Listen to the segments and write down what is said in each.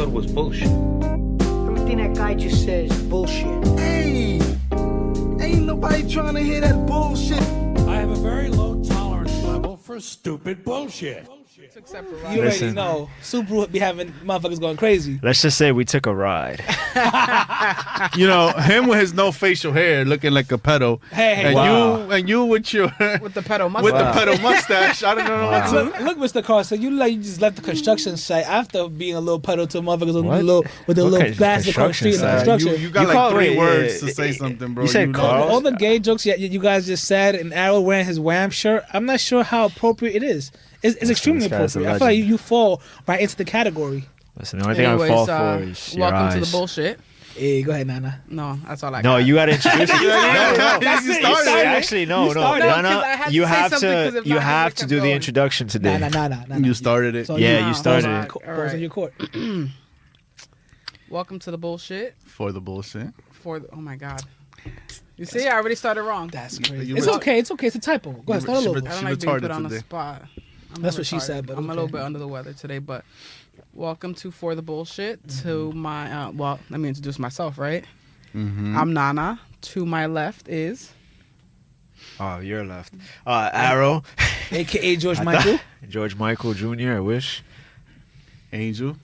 thought was bullshit. Everything that guy just says is bullshit. Hey! Ain't nobody trying to hear that bullshit. I have a very low tolerance level for stupid bullshit. You already know. Subaru be having motherfuckers going crazy. Let's just say we took a ride. You know, him with his no facial hair looking like a pedo. Hey, and wow. you with your With the pedo mustache. with the pedo mustache. I don't know what to. Look, Mr. Carlson, you just left the construction site after being a little pedal to motherfuckers on What? with the What little kind- glasses across the street in the construction construction. You got You like call- 3 wait, words yeah, to say yeah, something, bro. you said know. Carl? All the gay jokes you guys just said, and Arrow wearing his Wham shirt, I'm not sure how appropriate it is. It's extremely This guy's a appropriate. I feel like legend. you fall right into the category. Listen, the only thing I fall for is your welcome eyes. to the bullshit. Hey, go ahead, Nana. No, that's all I got. No, you got to introduce it. That's you it. started. Actually, no. No, 'cause I Nana, had to you say have something 'cause to if you not, have we to kept do the going. introduction today. Nah. You started it So Yeah, No. you started All it. Balls right. on your court. Welcome to the bullshit. for the bullshit. Oh my god. You see, I already started wrong. That's crazy. You It's were- okay. It's okay. It's a typo. Go ahead. Start all she over. was- I don't She like being put retarded on the today. spot. That's what she retarded. said, but I'm a okay. little bit under the weather today, but welcome to For the Bullshit. To my well, let me introduce myself, right? Mm-hmm. I'm Nana. To my left is Oh, you're left. Arrow. AKA George I Michael. thought- George Michael Jr., I wish. Angel.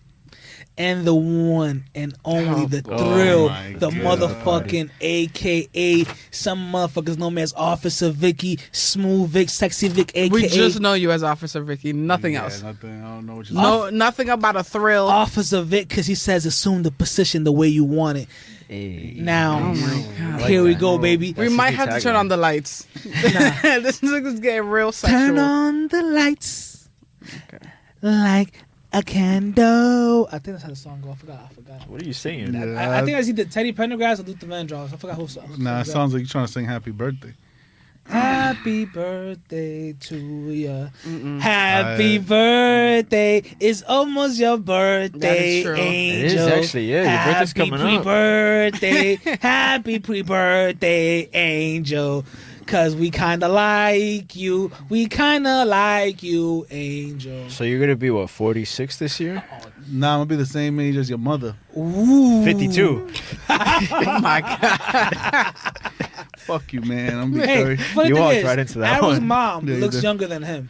And the one and only, the Oh thrill, my the God. motherfucking AKA, some motherfuckers know me as Officer Vicky, Smooth Vic, Sexy Vic, AKA we just know you as Officer Vicky. Nothing Yeah, else. Nothing. I don't know what you're No, nothing about a thrill. Officer Vic because he says assume the position the way you want it. Hey. Now, Oh my God. here we go, baby. We might have to turn on the lights. This is getting real sexual. Turn on the lights like a candle. I think that's how the song go. I forgot. What are you singing? I think I either Teddy Pendergrass or Luther Vandross. I forgot who song. Nah, it sounds like you're trying to sing Happy Birthday. Happy birthday to ya. Happy birthday. It's almost your birthday, That is true. Angel. It is actually, yeah. Your birthday's coming up. Happy pre-birthday. Happy pre-birthday, Angel. Cause we kinda like you. We kinda like you, Angel. So you're going to be, what, 46 this year? Nah, I'm gonna be the same age as your mother. Ooh. 52. Oh my god. Fuck you, man. I'm gonna be Hey, 30. funny You thing walked is, right into that Arrow's one. mom Yeah, you looks did. younger than him.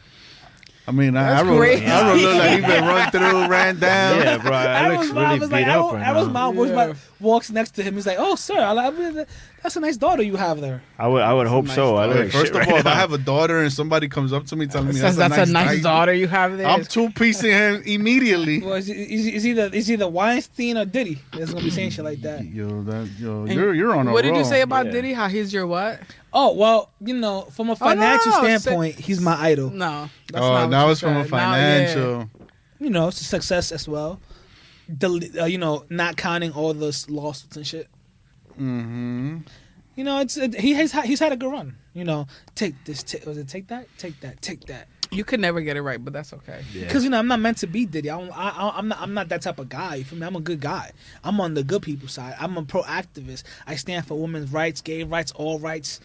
I mean, I That's wrote crazy. look like he been run through, ran down. Yeah, bro. I looks Arrow's mom really is beat like, up right Arrow's now. mom walks next to him. He's like, "Oh, sir, that's a nice daughter you have there." I would hope so. I look Okay, like first shit of right all, if I now. have a daughter and somebody comes up to me telling me Says that's a nice guy, daughter you have there. I'm two-piecing him immediately. Well, is either Weinstein or Diddy that's gonna be saying shit like that. Yo, And you're on a What did you roll. say about Yeah. Diddy? How he's your what? Oh well, from a financial no, standpoint, he's my idol. No. That's Oh, not what now you it's from a said. Now, yeah. financial. It's a success as well. Not counting all the lawsuits and shit. Mm-hmm. He's had a good run. Take this. Was it take that? Take that. Take that. You could never get it right, but that's okay. Yeah. Because I'm not meant to be Diddy. I'm not that type of guy. You feel me? I'm a good guy. I'm on the good people side. I'm a pro-activist. I stand for women's rights, gay rights, all rights.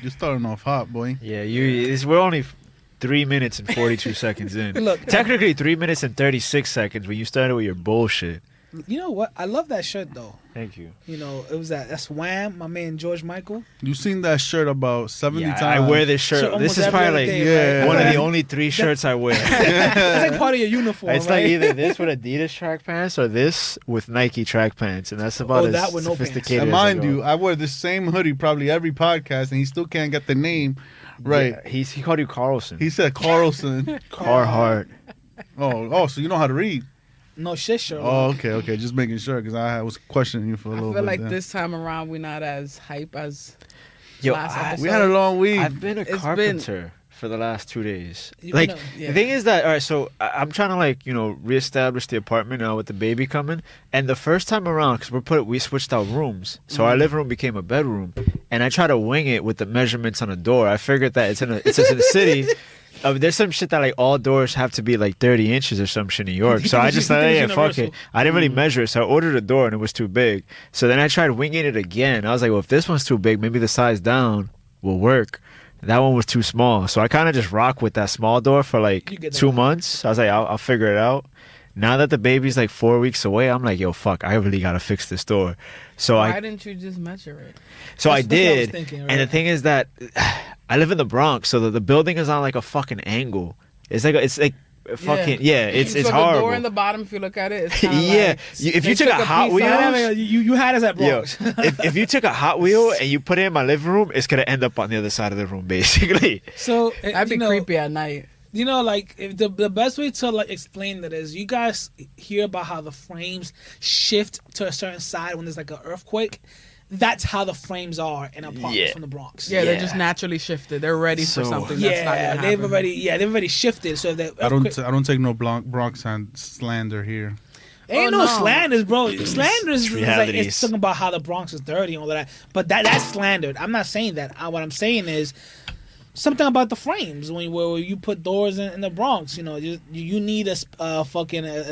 You're starting off hot, boy. Yeah, we're only 3 minutes and 42 seconds in. Look, Technically 3 minutes and 36 seconds when you started with your bullshit. you know what? I love that shirt though. Thank you. It was that's Wham, my man George Michael. You seen that shirt about 70 Yeah, times. I wear this So shirt. almost This is every probably other like day, right? one of Yeah. the only 3 shirts I wear. It's like part of your uniform. It's right? like either this with Adidas track pants or this with Nike track pants, and that's about Oh, as that with no pants. sophisticated. And as I mind go. you, I wear the same hoodie probably every podcast, and he still can't get the name right. Yeah, he called you Carlson. He said Carlson. Carhartt. oh, so you know how to read. No shit shirt. Oh, okay. Just making sure because I was questioning you for a I little feel bit. like there. this time around we're not as hype as Yo, last episode. We had a long week. I've been a It's carpenter for the last 2 days. You Like know, yeah. the thing is that all right, so I'm trying to reestablish the apartment now with the baby coming. And the first time around, because we switched out rooms, so our living room became a bedroom, and I try to wing it with the measurements on a door. I figured that it's in the city. There's some shit that like all doors have to be like 30 inches or some shit in New York. So I just thought, yeah, fuck it. I didn't really measure it, so I ordered a door and it was too big. So then I tried winging it again. I was like, well, if this one's too big, maybe the size down will work. That one was too small. So I kind of just rock with that small door for like You get the 2 vibe. months. I was like, I'll figure it out. Now that the baby's like 4 weeks away, I'm like, yo, fuck, I really gotta fix this door. So Why didn't you just measure it? So I That's what I was did, thinking, and the right? thing is that I live in the Bronx, so the building is on like a fucking angle. It's like a fucking it's so horrible. the door in the bottom, if you look at it, it's kinda Yeah, like if they you took a Hot piece Wheel- out. Yeah, you had us at Yo, Bronx. if you took a Hot Wheel and you put it in my living room, it's gonna end up on the other side of the room, basically. So That'd be creepy at night. You know, like if the best way to like explain that is, you guys hear about how the frames shift to a certain side when there's like an earthquake. That's how the frames are in apartments from the Bronx. Yeah, they're just naturally shifted. They're ready for So- something that's not Yeah, gonna they've happen. already shifted. So that I don't take no Bronx slander here. ain't Oh, no no. slanders, bro. Slanders is like, realities. it's talking about how the Bronx is dirty and all of that. But that's slandered. I'm not saying that. What I'm saying is something about the frames where you put doors in the Bronx. You know, you need a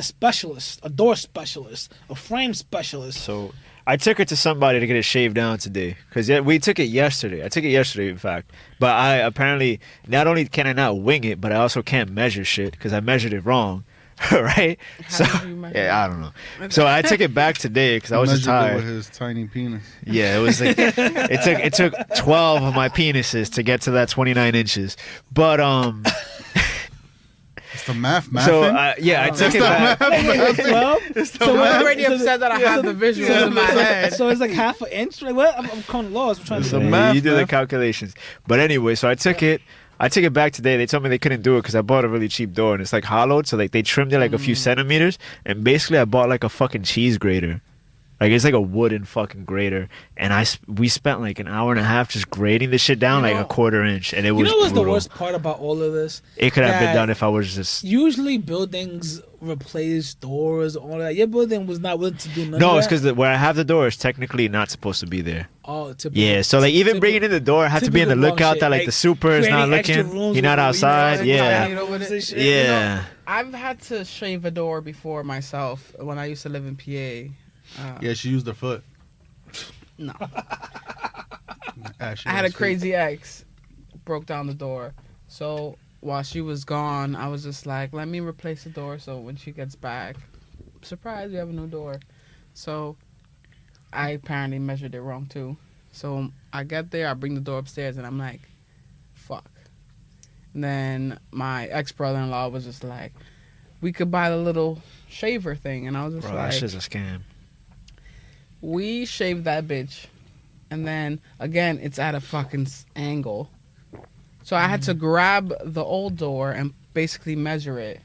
specialist, a door specialist, a frame specialist. So I took it to somebody to get it shaved down today because we took it yesterday. I took it yesterday, in fact. But I apparently not only can I not wing it, but I also can't measure shit because I measured it wrong. Right? How did you measure yeah, I don't know. So I took it back today because I was just Measured it tired. with his tiny penis. Yeah, it was like it took 12 of my penises to get to that 29 inches. But It's the math, so man. yeah, I took it back. So I'm already upset that I have the visuals in my head. So it's like half an inch. Like what? I'm calling laws. I'm trying It's to. a Yeah, math, you do the man. calculations. But anyway, so I took it. I took it back today. They told me they couldn't do it because I bought a really cheap door and it's like hollowed. So like they trimmed it like a few centimeters. And basically I bought like a fucking cheese grater. Like it's like a wooden fucking grater. And we spent like an hour and a half just grating this shit down You like know- a quarter inch. And it You was know what's the brutal. worst part about all of this? It could have been That done if I was just... Usually buildings replace doors, all that. Your building was not willing to do none No, of it's that. because where I have the door is technically not supposed to be there. Oh, typical. Yeah, so like even bringing in the door, I have to be in the typical lookout shit. that like the super is not creating extra looking. rooms You're not with, outside. you know, Yeah. You know what it- and shit. Yeah. I've had to shave a door before myself when I used to live in PA. Yeah, she used her foot. No. Actually, I had a that's crazy ex, broke down the door. So while she was gone, I was just like, let me replace the door so when she gets back, surprise, we have a new door. So I apparently measured it wrong too. So I get there, I bring the door upstairs, and I'm like, fuck. And then my ex-brother-in-law was just like, we could buy the little shaver thing. And I was just Bro, that like, shit's a scam. we shaved that bitch. And then, again, it's at a fucking angle. So I had to grab the old door and basically measure it.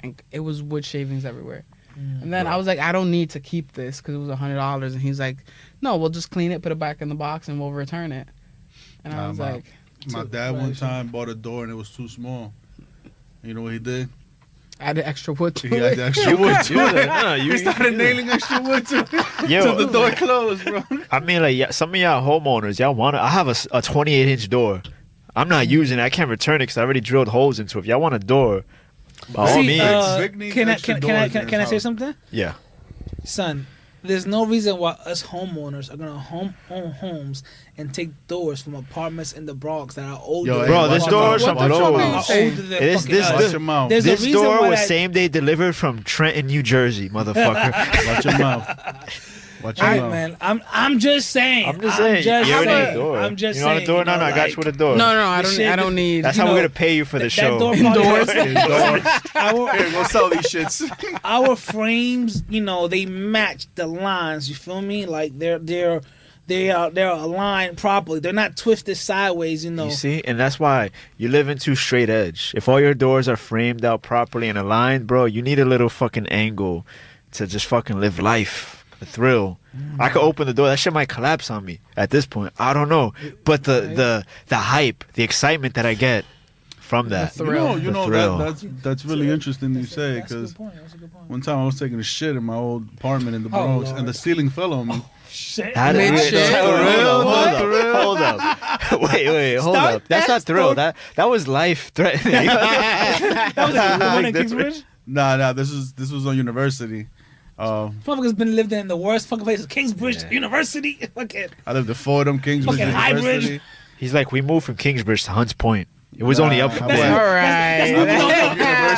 And it was wood shavings everywhere. And then I was like, I don't need to keep this because it was $100. And he's like, no, we'll just clean it, put it back in the box, and we'll return it. And I was like, My dad one time bought a door and it was too small. You know what he did? added extra wood to He it. had the extra You wood would to do it. that. No, He started nailing extra wood to it. Yo. Till the door closed, bro. I mean, like, some of y'all homeowners, y'all want to. I have a 28-inch door. I'm not using it. I can't return it because I already drilled holes into it. If y'all want a door, by all See, means. Vic needs can I extra can I doors can, in can I his say house. something, Yeah. son? There's no reason why us homeowners are gonna own homes and take doors from apartments in the Bronx that are older. Yo, than hey, Bro, the this fucking- door's What from the fuck are you Lowe's. saying? older than It is fucking this- us. Watch your mouth. There's a This reason door why was that- same day delivered from Trenton, New Jersey, motherfucker. Watch your mouth. Watch your All right, mouth. man. I'm just saying. I'm just saying. just You already saying. need a door. I'm just you want saying. a door? No, you know, I got you with a door. No, I This don't. I shit- don't need. That's you how know, we're gonna pay you for the show. door Indoors. our, Here, go sell these shits. our frames, you know, they match the lines. You feel me? Like they're aligned properly. They're not twisted sideways. You know. You see, and that's why you live in too straight edge. If all your doors are framed out properly and aligned, bro, you need a little fucking angle to just fucking live life. The thrill. I could open the door. That shit might collapse on me at this point. I don't know, but the hype, the excitement that I get from that. thrill. You The know thrill. that's really interesting you say That's a because good point. That's a good point. one time I was taking a shit in my old apartment in the Bronx Lord. and the ceiling fell on me. Shit. That is Mid-shit. Hold up. Wait, hold Start up. That's that not thrill. story. That was life threatening. That was the one in Big Kingsbridge. Nah, this was on university. Motherfuckers been lived in the worst fucking places. Kingsbridge University. Fucking I lived at Fordham, Kingsbridge Fucking hybrid. University. He's like, we moved from Kingsbridge to Hunts Point. It was only up from Nah, there. All right. I moved from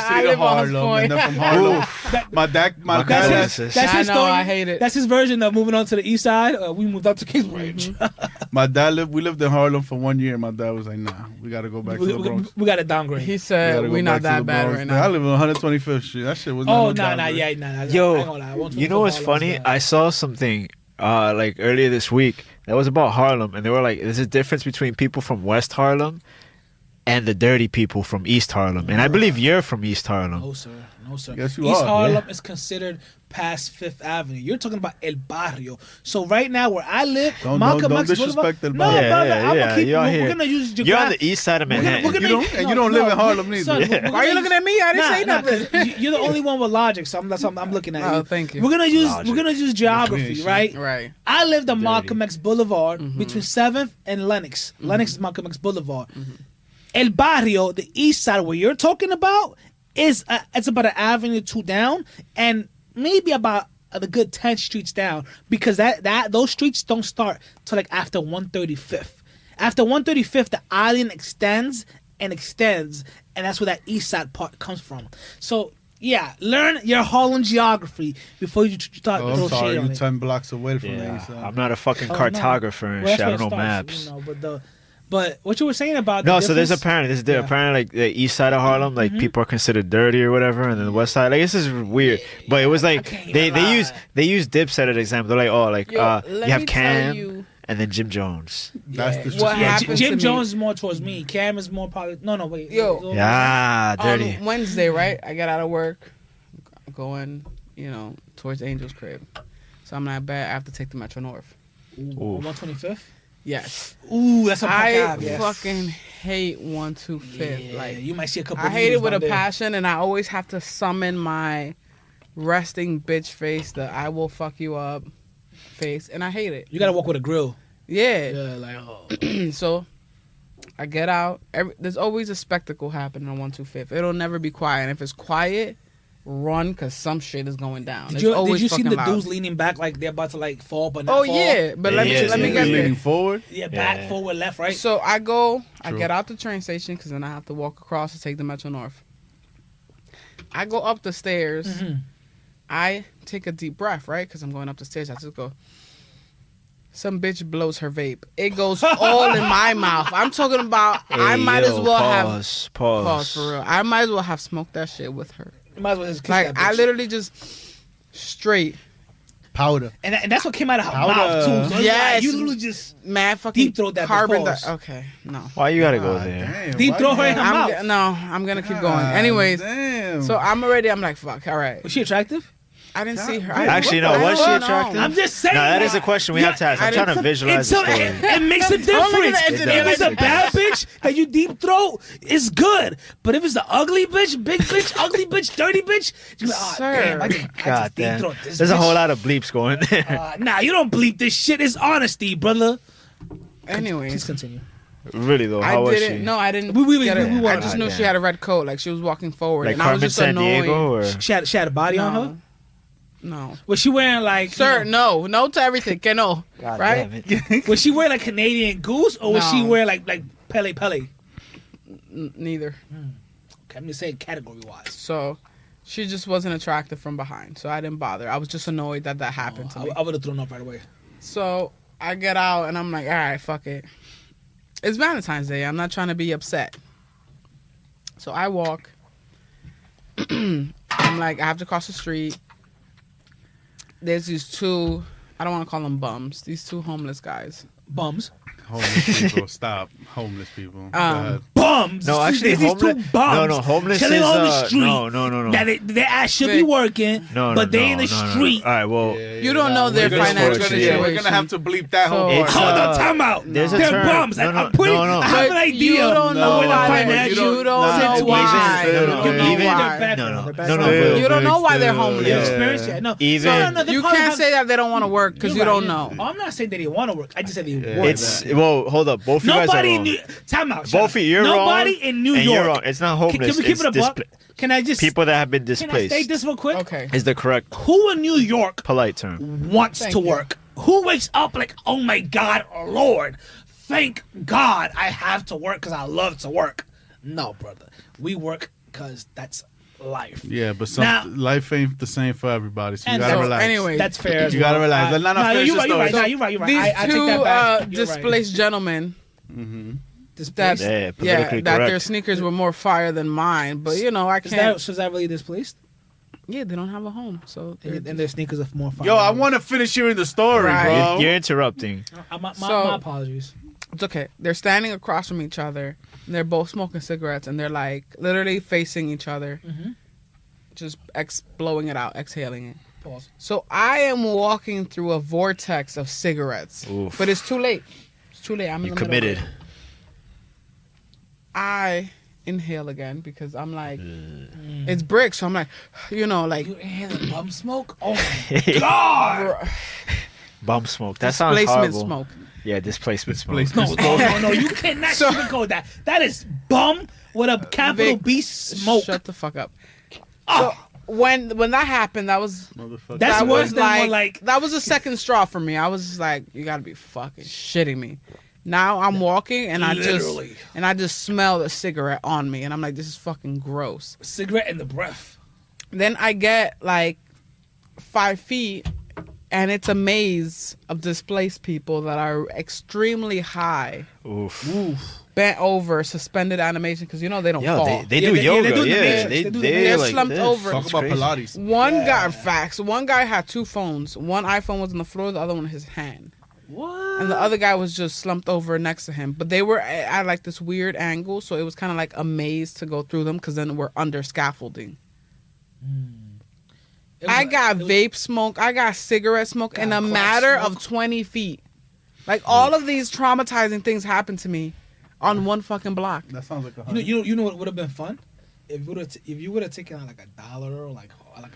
University live to on Hunts Harlem, Point. and then from Harlem, my dad, That's his I know, story. I hate it. That's his version of moving on to the east side. We moved up to Kingsbridge. my dad lived. We lived in Harlem for 1 year. My dad was like, "Nah, we got to go back to the Bronx." we got to downgrade. He We said gotta go we're not back to the that bad Bronx. right Man, I now. live on 125th Street. That shit was Oh, not nah, downgrade. yeah, nah. I ain't Yo, gonna lie. you know what's funny? I saw something like earlier this week that was about Harlem, and they were like, "There's a difference between people from West Harlem and the dirty people from East Harlem." And I believe you're from East Harlem. No, sir. No, sir. Yes, you East are. Harlem is considered past Fifth Avenue. You're talking about El Barrio. So right now, where I live, Don't Malcolm X disrespect Boulevard. El No, Barrio. brother, Yeah, I'm yeah, gonna keep. you're We're here. gonna use You're on the East side of Manhattan. You don't live in Harlem neither. Son, Yeah. Why are you looking at me? I didn't say nothing. 'cause you're the only one with logic, so I'm looking at you. Oh, thank you. We're gonna use Logic. geography, Yes, right? Right. I lived on Dirty. Malcolm X Boulevard between 7th and Lenox. Lenox is Malcolm X Boulevard. El Barrio, the east side where you're talking about, is it's about an avenue or two down, and maybe about a good 10 streets down, because that those streets don't start till like after 135th. After 135th, the island extends, and that's where that east side part comes from. So yeah, learn your Harlem geography before you start Oh, to I'm throw sorry, shade on you it. 10 blocks away from the Yeah, east side. I'm not a fucking Oh, no. cartographer and Well, shit. that's I where don't know it starts, maps. you know, but what you were saying about No, the so there's difference- apparently like the east side of Harlem, like people are considered dirty or whatever, and then the west side, like this is weird. But it was like can't they even lie. use Dipset as an example. They're like, oh, like Yo, let you have me Cam tell you- and then Jim Jones. That's the What Yeah, happened Jim to me- Jones is more towards me. Cam is more probably wait. Yo. Yeah, dirty. On Wednesday, right? I get out of work, going, towards Angel's crib. So I'm not bad. I have to take the Metro North. Ooh, 125th. Yes. Ooh, that's a I yes. fucking hate 125th. Yeah, Like, you might see a couple. I hate it niggas with a down there. passion, and I always have to summon my resting bitch face, the I will fuck you up face, and I hate it. You gotta walk with a grill. Yeah. Yeah, like oh. So I get out. There's always a spectacle happening on 125th. It'll never be quiet. And if it's quiet, run, because some shit is going down. Did It's you always see fucking the loud. dudes leaning back like they're about to like fall, but not Oh fall? yeah, but let me Yeah, get You're leaning there. forward. Yeah, back, Yeah. forward, left, right. So I True. get out the train station, because then I have to walk across to take the Metro North. I go up the stairs. Mhm. I take a deep breath, right? Because I'm going up the stairs. I just go. Some bitch blows her vape. It goes all in my mouth. I'm talking about. I Hey, might yo, as well have pause. pause for real. I might as well have smoked that shit with her. You might as well just kiss Like that I bitch. literally just straight Powder. and that's what came out of her Powder. mouth too. So it's Yes. like, you literally just mad fucking Deep throat that carbon. bitch, pause. Okay, no. Why you gotta go God there? damn, Deep why throw you her in her gotta- mouth. No, I'm gonna keep going. God Anyways, damn. so I'm like, fuck. All right. was she attractive? I didn't see her. Wait, Actually, no. I Was she don't know. attractive? I'm just saying. No, that like, is a question we have to ask. I'm I trying to didn't- visualize the story. It makes a Don't look at the difference. engineer If it's like a bad bitch that you deep throat, it's good. But if it's an ugly bitch, big bitch, ugly bitch, dirty bitch, you're like, oh, Sir. damn, I God just deep damn. throat this There's a bitch. whole lot of bleeps going there. Nah, you don't bleep this shit. It's honesty, brother. Please Anyways, continue. Really though, I how was didn't. she? No, I didn't. We get it. want I just that, knew yeah. she had a red coat, like she was walking forward, Like and I was Carmen just San annoyed. Diego, or She had a body on her. No, Was she wearing like? sir, you know, no to everything. Que no, God right? damn it. Was she wearing like Canadian Goose or was she No. wearing like Pele Pele? Neither. Okay, I'm just saying category wise. So she just wasn't attractive from behind, so I didn't bother. I was just annoyed that happened to me. I would have thrown up right away. So I get out and I'm like, all right, fuck it. It's Valentine's Day. I'm not trying to be upset. So I walk. I'm like, I have to cross the street. There's these two, I don't want to call them bums, these two homeless guys. Bums. Homeless people, stop. Homeless people. Go ahead. Bums. No, actually, these two homeless. bums. No, homeless chilling is on the street. no. That their ass should be Vic. working, No, but they in the no. street. All right, well, You don't know their We're gonna- financial we're gonna- situation. We're gonna have to bleep that whole So- part. It's, Hold uh, on, time out. there's a They're term. bums. No, I'm putting. no. I have an But idea. you don't know with the why. financial You don't know situation. why. No, You don't know even- why. They're No, background. They're no, background. You don't know why they're homeless. You Yeah. experience it. No. Even- No, they You probably can't have- say that they don't want to work because You're you right, don't yeah. know. I'm not saying they didn't want to work. I just said they work. it's well. Hold up, both of you guys are Nobody wrong. knew. Time out. shut Both up. of you're Nobody wrong, in New and York. you're wrong. It's not homeless. Can we keep it's it a buck? Can I just people that have been Can I displaced. state this real quick? Okay. Is the correct Who in New York polite term. wants Thank to you. work? Who wakes up like, oh my God, oh Lord, thank God I have to work because I love to work? No, brother. We work because that's life. Yeah, but Now- life ain't the same for everybody, so you And gotta so, relax. anyway, That's fair. As You gotta well. relax. Let Nana finish you're the right. You're right. story. Nah, you're right. You're right. these I take two that back. You're displaced gentlemen Mm-hmm. Displaced. Yeah, politically that their correct. sneakers were more fire than mine. But you know, I can't. Is that really displaced? Yeah, they don't have a home, so And their sneakers are more fire. Yo, I want to finish hearing the story, Right. bro. You're interrupting. My apologies. it's okay. They're standing across from each other. And they're both smoking cigarettes, and they're like literally facing each other, just blowing it out, exhaling it. Pause. So I am walking through a vortex of cigarettes, Oof. but it's too late. It's too late. I'm in You the middle of committed. it. I inhale again because I'm like, it's bricks. So I'm like, you know, like You inhaling bum smoke? Oh my god! Bum smoke. That sounds displacement horrible. smoke. Yeah, displacement smoke. No, you cannot sugarcoat that. That is bum with a capital Vic, B smoke. Shut the fuck up. Ah. So when that happened, that was Motherfucker. That's that worse was than one, like- that was a second straw for me. I was just like, you gotta be fucking shitting me. Now I'm walking and Literally. I just smell the cigarette on me and I'm like, this is fucking gross. Cigarette in the breath. Then I get like 5 feet and it's a maze of displaced people that are extremely high, Oof. bent over, suspended animation because you know they don't Yo, fall. they Yeah, do they- yoga. they do the Yeah, matrix. they They do the they They're like slumped this. over. Talk It's about crazy. Pilates. One guy had 2 phones. One iPhone was on the floor, the other one in his hand. What? And the other guy was just slumped over next to him. But they were at like this weird angle, so it was kind of like a maze to go through them because then we're under scaffolding. I got vape smoke. I got cigarette smoke in a crack matter smoke. of 20 feet. Like all of these traumatizing things happened to me on one fucking block. That sounds like a You know what would have been fun? If you would have taken out like $1 or like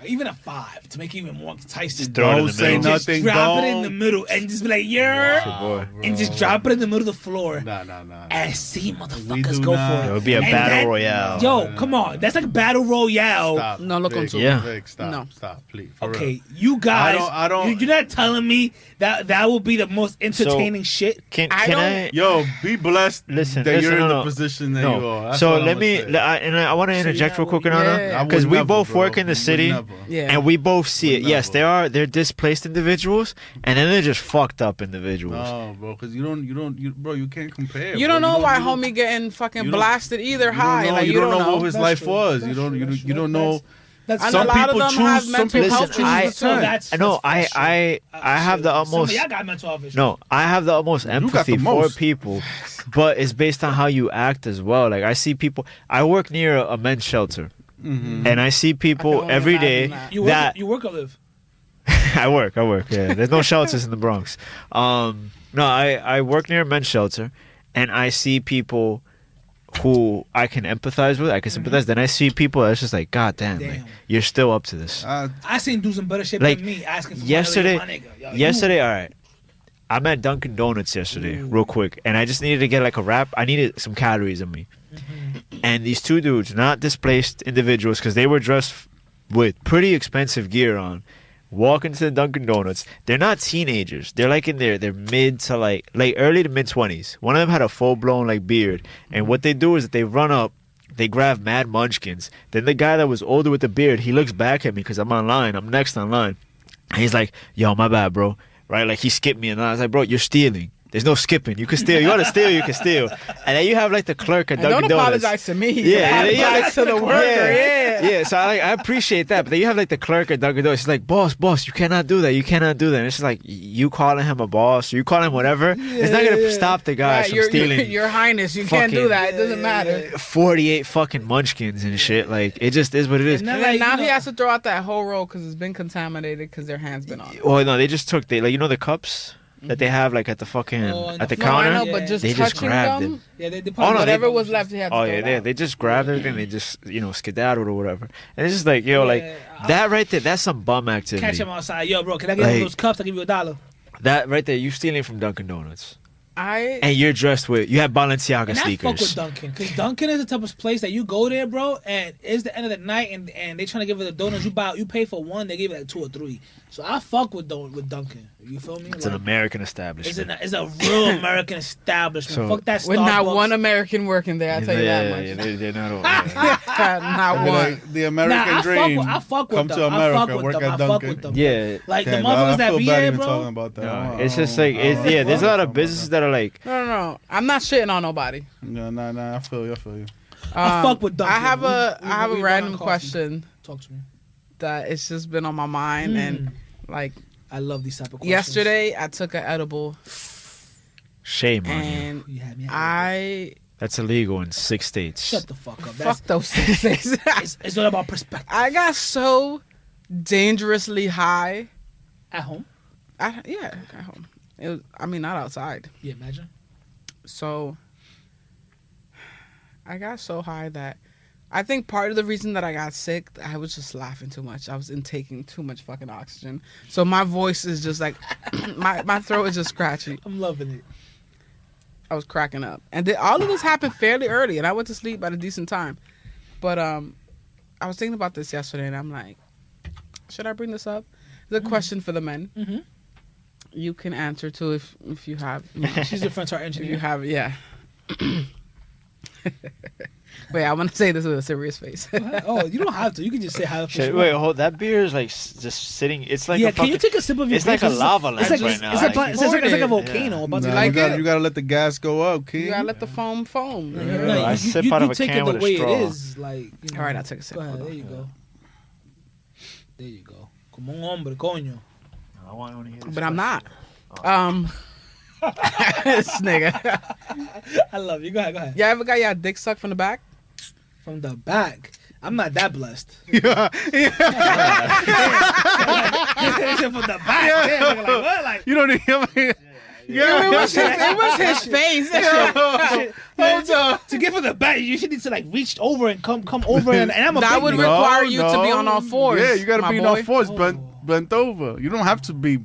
even a $5 to make it even more enticing. throw it in Don't the say middle. Just nothing. drop it in don't. the middle and just be like, yeah, Boy. and just drop it in the middle of the floor Nah. and see We motherfuckers do go not. for It it. would be a And battle that- royale. Yo, come on, that's like battle royale. Stop. No, look on Vic, Zoom. Yeah. Vic, stop. No. Stop, please. For Okay, real. you guys, I don't- You're not telling me that will be the most entertaining shit. Can I don't- I? Yo, be blessed Listen, that you're in no. the position that you No. are. That's So what let I'ma me. say. I want to interject real quick, Yeah. Anana, I because would we never, both bro. work in the Would city. never. Yeah. And we both see it. Would Yes, never. they're displaced individuals, and then they're just fucked up individuals. No, bro, because bro, you can't compare. You bro. don't know why you don't- homie getting fucking you don't- blasted either You high. don't know, Like you don't know what his That's life true. was. That's You don't. true. That's You don't know. That's And Some a lot of people them have choose. Some mental people health Listen, issues I- too. So that's No, that's I have the utmost. I got mental health issues. No, I have the utmost got empathy the for most. people, but it's based on how you act as well. Like I see people. I work near a men's shelter, and I see I can people only every day imagine that. You work or live? I work. Yeah, there's no shelters in the Bronx. No, I work near a men's shelter, and I see people who I can empathize with. I can sympathize. Then I see people that's just like, God damn, like, Damn. you're still up to this. I seen do some better shit Like, than me asking for yesterday- money, my nigga. Yo, Yesterday, all right. I'm at Dunkin' Donuts yesterday, real quick, and I just needed to get like a wrap. I needed some calories in me. And these 2 dudes, not displaced individuals, because they were dressed with pretty expensive gear on, walk into the Dunkin' Donuts. They're not teenagers. They're like in their mid to like early to mid 20s. One of them had a full blown like beard, and what they do is that they run up. They grab mad munchkins. Then the guy that was older with the beard, he looks back at me because I'm online. I'm next online. And he's like, yo, my bad, bro. Right? Like, he skipped me. And I was like, bro, you're stealing. There's no skipping. You can steal. You want to steal, you can steal. And then you have, like, the clerk at And Dunkin' don't Donuts. apologize to me. Yeah, Apologize to the worker. Yeah. So I appreciate that. But then you have, like, the clerk at Dunkin' Donuts. He's like, boss, you cannot do that. You cannot do that. And it's just like, you calling him a boss, or you calling him whatever, it's not going to stop the guys Right, from your, stealing your Highness, you can't do fucking- that. It doesn't matter. 48 fucking munchkins and shit. Like, it just is what it is. And And then, then like, now you he know- has to throw out that whole roll because it's been contaminated because their hands been on it. Well, no, they just took the the cups that they have like at the fucking Oh, and at the the No, I counter. know, Yeah. but just They just touching grabbed them, it. Yeah, they Oh, no, probably whatever was left, he had to Oh throw yeah, it out. they just grabbed everything. They just skedaddled or whatever. And it's just like like Yeah, that right there. That's some bum catch activity. him outside. Yo, bro, can I get Like- you those cups? I'll give you $1. That right there, you stealing from Dunkin' Donuts. and you're dressed with you have Balenciaga And I fuck with sneakers. Dunkin', because Dunkin' is the type of place that you go there, bro, and it's the end of the night, and they trying to give you the donuts. You pay for one, they give you like 2 or 3. So I fuck with Dunkin'. You feel me? It's an American establishment. It's a real American establishment. So- Fuck that Starbucks. With not one American working there, I tell you that much. Yeah, they're not. Not Be one. like, the American Nah, dream. I fuck with Come them. to I America, fuck with work them. at I fuck Dunkin'. with them. Yeah. Like the Damn, motherfuckers I that feel be bad here, even talking bro. about that. No, it's just like there's a lot of businesses that are like No. I'm not shitting on nobody. Nah. I feel you. I fuck with Dunkin'. I have a We I have going a on random coffee. question Talk to me. that it's just been on my mind and like I love these type of questions. yesterday I took an edible shame on you. and You had me. That's illegal in 6 states. Shut the fuck up. fuck those things. It's all about perspective. I got so dangerously high. At home. At home. It was, I mean, not outside. Yeah, imagine. So I got so high that I think part of the reason that I got sick, I was just laughing too much. I was intaking too much fucking oxygen. So my voice is just like, my throat is just scratchy. I'm loving it. I was cracking up. And all of this happened fairly early, and I went to sleep at a decent time. But I was thinking about this yesterday, and I'm like, should I bring this up? The question for the men. Mhm. You can answer too if you have. She's a French art If engineer. you have, yeah. Wait, I want to say this with a serious face. Oh, you don't have to. You can just say how. Shit, wait, hold. That beer is like just sitting. It's like Yeah, a can you fucking. take a sip of your It's like a beer? lava It's lamp like, right now. It's like, it's like a Yeah. volcano. About to Nah, like you it? gotta let the gas go up, kid. You gotta let the foam foam. No, Yeah. I sip out of a take can it the with a way straw. it is. Like, you know. All right, I'll take a sip. Go ahead. There you go. There you go. Como un hombre, coño. I want to hear this But I'm question. not. This nigga. I love you. Go ahead. You ever got your dick sucked from the back? From the back. I'm not that blessed. Yeah. From the back. Yeah. Like, what? Like, You don't even. It was his face. Hold up. to get from the back, you should need to like reach over and come over, and I'm a That big would nigga. require you to be on all fours. Yeah, you gotta my be on boy. all fours, Oh. bent over. You don't have to be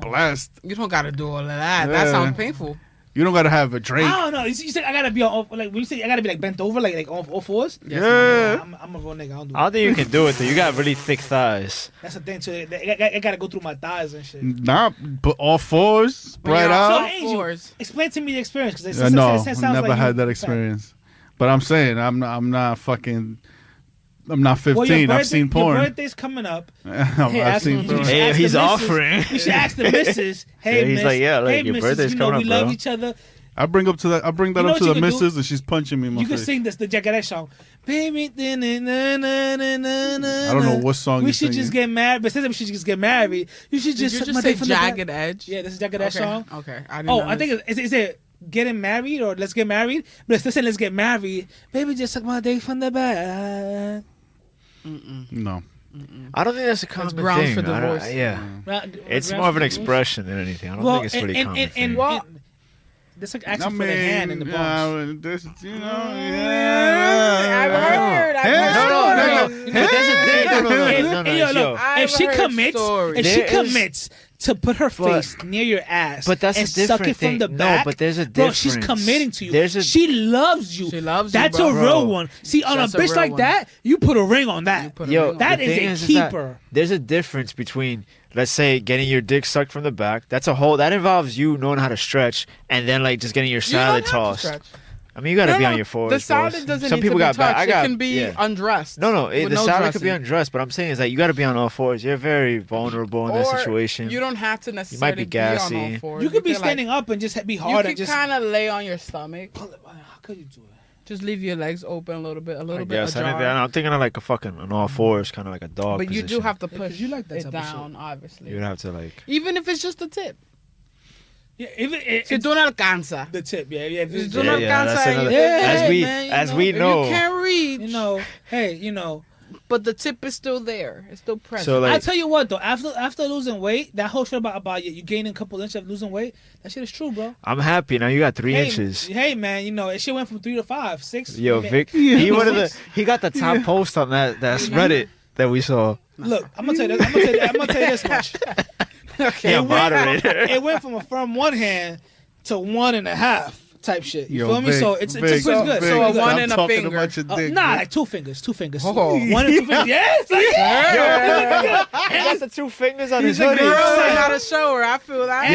blessed. You don't gotta do all of that. That Yeah. sounds painful. You don't gotta have a drink. I don't know. You said I gotta be on like when you say I gotta be like bent over, like on all fours. Yeah. I'm a real nigga. I don't do I don't that. think you can do it though. You got really thick thighs. That's the thing too. I gotta go through my thighs and shit. Nah, put all fours, spread you're on out. all Angel, fours. Explain to me the experience, because No, it sounds never like had you- that experience. But I'm saying I'm not 15. Well, your I've seen porn. Your birthday's coming up. I've ask seen him. porn. You should Hey, ask he's the missus. offering. You should ask the missus. Hey, Yeah, he's miss. like, yeah, like, hey, your missus, birthday's you know, coming we up, love bro. each other. I bring that You know up to what the you can do? missus, and she's punching me in my You can face. sing the Jacaré song. Baby, I I don't know what song we you're should just singing. get married. But since we should just get married, you should Did just you suck just my say dick from the back. Jagged Edge? Yeah, this is Jacaré song. Okay. I didn't Oh, know I think is it getting married or let's get married? But it's still saying let's get married. Baby, just suck my dick from the back. No. I don't think that's a common grounds thing. for I don't- divorce. yeah, it's more of an expression than anything. I don't think it's really common. thing. There's like action for the hand in the box. This, you know, I've heard. But there's a thing. No, Hey, yo, look, I've if she heard commits, stories. if she There is- commits to put her face near your ass, But that's a and suck different it from thing. the No, back, but there's a bro, she's difference. committing to you. There's a- She loves you. She loves you, That's bro. a real one. See, on That's a a bitch real like one. that, you put a ring on that. Put a Yo, ring on That the is thing a is that keeper. there's a difference between, let's say, getting your dick sucked from the back. That involves you knowing how to stretch, and then like just getting your You don't salad have to tossed. stretch. I mean, you gotta No, be no, on your fours. The salad bros. doesn't Some need people to be got back. touched. I got It can be yeah. undressed. No, with the no salad could be dressing. undressed, but I'm saying is that you got to be on all fours. You're very vulnerable in that Or situation. You don't have to might necessarily be gassy. on all fours. You could be like- standing up and just be You hard can and just kind of lay on your stomach. pull it. How could you do it? Just leave your legs open a little bit, I guess I'm thinking of like a fucking on all fours, kind of like a dog. But you do position. have to Yeah, 'cause push you like that it type of down, obviously. You'd have to like. Even if it's just the tip. Yeah, if Si tú no alcanzas. the tip, yeah. If It's it's do not that's alcanza. another- Yeah, as we If know. you can't reach, you know, hey, you know. but the tip is still there. It's still present. So like, I tell you what though, after losing weight, that whole shit about you gaining a couple inches of losing weight, that shit is true, bro. I'm happy now. You got 3 Hey, inches. Hey man, you know, it shit went from 3 to 5, 6. Yo, man. Vic, he got the top post on that Reddit that we saw. Look, I'm gonna tell you this much. okay. Yeah, It went, moderator. it went from a firm one hand to 1.5 type shit. You Yo, feel me? Vic, So it's Vic, pretty good. Vic, So a stop one and a talking finger. about your dick, Nah, Vic. like 2 fingers. 2 fingers. Oh. 1 and 2 fingers. Yes. Like, He got the 2 fingers on his He's a hoodie. girl and not a shower. I feel that.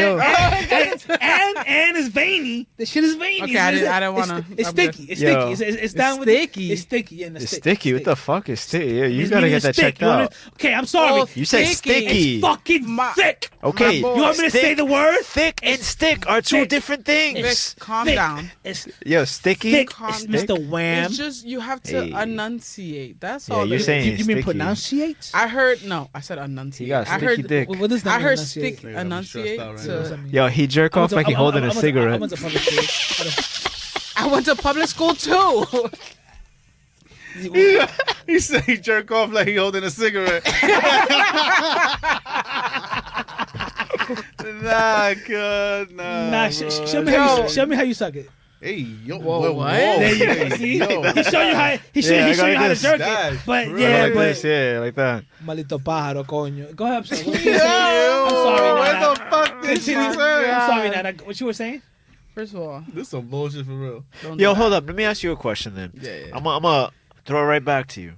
and it's veiny. The shit is veiny. Okay, I didn't wanna- It's I'm sticky. good. It's Yo. sticky. It's down with sticky? It's sticky. Yeah, and It's sticky. What the fuck is sticky? Yeah, you It's gotta meaning get that stick. checked You want out. me- Okay, I'm sorry. Oh, You said sticky. sticky. It's fucking My- thick. Okay, My boy. You want me to say the word? Thick and stick are 2 Thick. different Vic, things. calm Thick. down. It's Yo, sticky. thick. Calm It's down. Mr. Wham. It's just you have to Hey. enunciate. That's Yeah, all. you're it is. saying You mean sticky. pronunciate? I heard no. I said enunciate. He got I sticky heard. dick. What does that I mean, heard enunciate? stick Nigga, I'm enunciate. stressed out right to- What does that mean? Yo, he jerk off like he holding a I cigarette. went to public school. I went to public school too. He said he jerk off like he holding a cigarette. Nah, good. Nah, bro. show me how you suck it. Hey, yo, Whoa, what? There you go. Hey, See, yo. he show you how he show Yeah, I you got how to this. jerk That's it. But true. yeah, like but this, yeah, like that. malito pájaro, coño. Go ahead, I'm sorry. Yo, I'm sorry, what Nana. the fuck this shit Continue. say? I'm sorry, Nana. What you were saying? First of all, This some bullshit for real. don't do Yo, that. hold up. Let me ask you a question then. Yeah. I'm gonna throw it right back to you.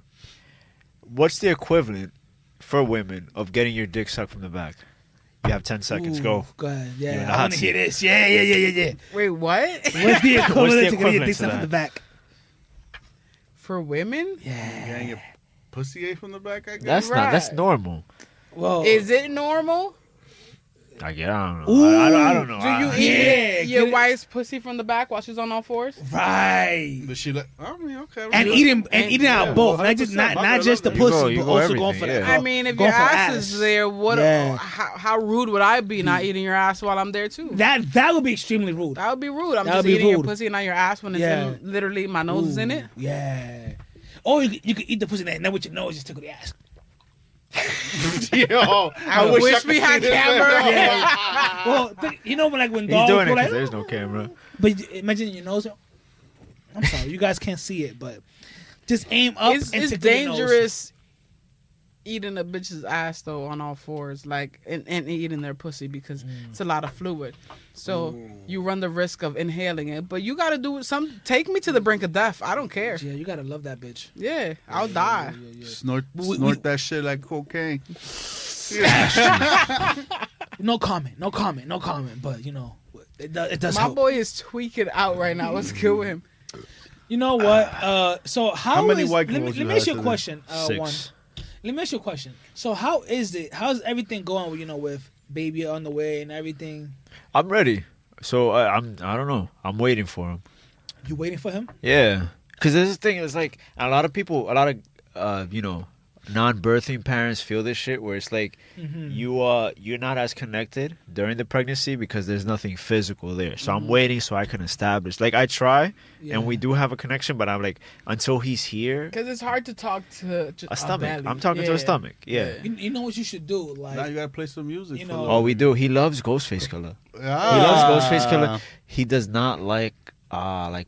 What's the equivalent for women of getting your dick sucked from the back? You have 10 seconds. Go. Ooh, Go ahead. You're in Yeah, the I hot want to hear seat. this. Yeah. Wait, what? What's the equivalent to getting your equivalent dick to sucked from that? the back? For women? Yeah. Getting your pussy ate from the back, I guess. That's not. That's Right. normal. Whoa. Is it normal? I don't know. I don't know. Do you I- eat Yeah, your get it. wife's pussy from the back while she's on all fours? Right. But she like, I mean, okay. And eating out yeah, both, not 100%. just My not bad, just the I love that. pussy, You but go also everything, going for yeah. that. I mean, if going your for ass is there, what? Yeah. How rude would I be not eating your ass while I'm there too? That would be extremely rude. That would be rude. I'm That just would be eating your rude. pussy and not your ass when it's Yeah. in, literally my nose is in it. Yeah. Or you could eat the pussy and then with your nose just tickle the ass. Yo, I wish we had camera. Yeah. Well, you know, like when He's dogs doing go it like, because there's no camera. but imagine your nose. I'm sorry, you guys can't see it, but just aim up. It's and tickle your nose. dangerous eating a bitch's ass though on all fours, like and eating their pussy because it's a lot of fluid. So you run the risk of inhaling it. But you got to do some. Take me to the brink of death. I don't care. Yeah, you gotta love that bitch. Yeah, I'll die. Snort We- that shit like cocaine. No comment. But you know, it does My help. boy is tweaking out right now. What's good with him? You know what? So how many is- white let me, girls let you me ask had you a today? question. 6. One. Let me ask you a question. So how is it? How's everything going? You know, with baby on the way and everything. I'm ready. So I don't know. I'm waiting for him. You waiting for him? Yeah. Because this thing is like a lot of non-birthing parents feel this shit where it's like you're not as connected during the pregnancy because there's nothing physical there. So I'm waiting so I can establish. Like I try and we do have a connection, but I'm like until he's here, Because it's hard to talk to a stomach. belly. I'm talking to a Yeah. stomach. Yeah. You know what you should do? Like Now you gotta play some music. You for know- a Oh, little we bit. do. He loves Ghostface Killer. He Ah. loves Ghostface Killer. He does not like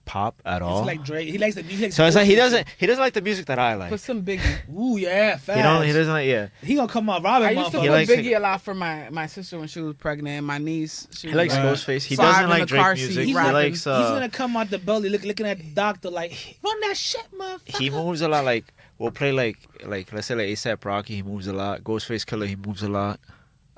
pop at all. it's like Drake. He likes the music. So it's like he doesn't like the music that I like. Put some Biggie. Ooh yeah, fast. He doesn't like He gonna come out robbing I used to motherfuckers. put likes Biggie a lot for my sister when she was pregnant. And my niece, she He was likes like, Ghostface. He 5 doesn't in like the Drake car music. seat He rapping. likes He's gonna come out the belly looking at the doctor like run that shit, motherfucker. he moves a lot. Like we'll play like let's say like ASAP Rocky. He moves a lot. Ghostface Killer. He moves a lot.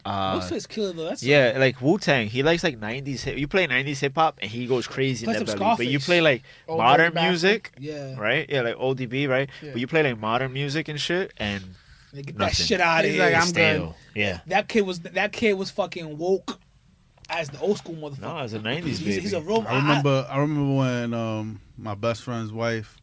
Ghostface Killer though. That's Yeah, like Wu Tang. He likes like 90s. You play 90s hip hop and he goes crazy Play in that some belly. But you Scarface. play like Old modern Dirty music, Yeah. right? Yeah, like ODB, right? Yeah. But you play like modern music and shit, and Get that Nothing. shit out of He's here. like, I'm stale. Yeah. That kid was fucking woke as the old school motherfucker. No, it's a 90s he's, baby. he's a real. I remember when my best friend's wife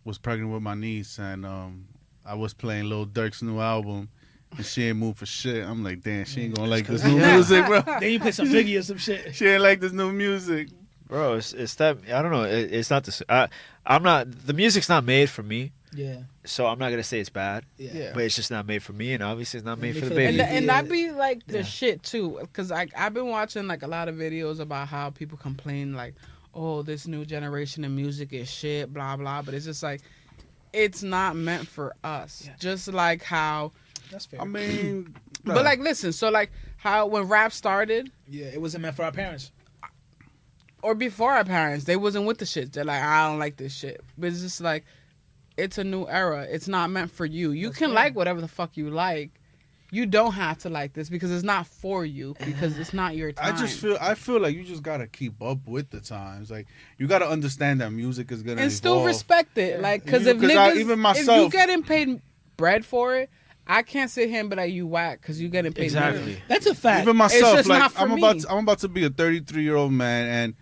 was pregnant with my niece, and I was playing Lil Durk's new album, and she ain't moved for shit. I'm like, damn, she ain't gonna like this new music, bro. Then you play some Biggie or some shit. She ain't like this new music. Bro, it's that I don't know. It's not the. I'm not. The music's not made for me, Yeah. so I'm not gonna say it's bad. Yeah. But it's just not made for me, and obviously it's not made for the for the baby. baby. And Yeah. that be like the Yeah. shit too, because I've been watching like a lot of videos about how people complain like, oh, this new generation of music is shit, blah blah. But it's just like, it's not meant for us. Yeah. Just like how That's fair. I mean, But like, listen. So like, how when rap started, yeah, it wasn't meant for our parents. or before our parents, they wasn't with the shit. They're like, I don't like this shit. But it's just like, it's a new era. It's not meant for you. You can like whatever the fuck you like. You don't have to like this because it's not for you, because it's not your time. I feel like you just gotta keep up with the times. Like you gotta understand that music is gonna and evolve. still respect it. Like, because if Because niggas, even if myself- you getting paid bread for it, I can't sit here and be like, you whack because you getting paid Exactly. money. That's a fact. Even myself, just like not for I'm me. about to be a 33-year-old man, and